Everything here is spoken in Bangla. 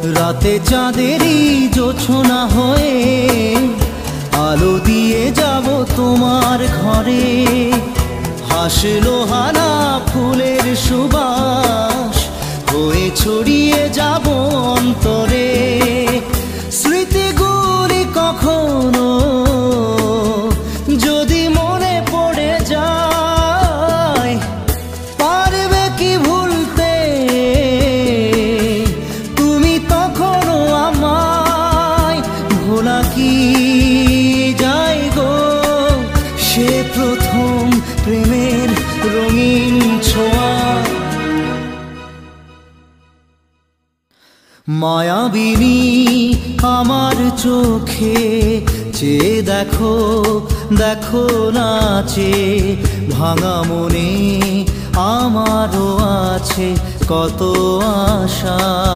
রাতে চাঁদেরই জোছনা হয়ে আলো দিয়ে যাব তোমার ঘরে। হাসলো হানা ফুলের সুবাস হয়ে ছড়িয়ে যাব অন্তরে। স্মৃতিগুলি কখনো যদি মনে পড়ে যায়, পারবে কি ভুলতে তুমি তখনও আমায়? ভোলা কি যায় গো সে প্রথম প্রেমের রঙিন ছোঁয়া। মায়াবিনী আমার চোখে চেয়ে দেখো, দেখো নাচে ভাঙা মনে আমারও আছে কত আশা।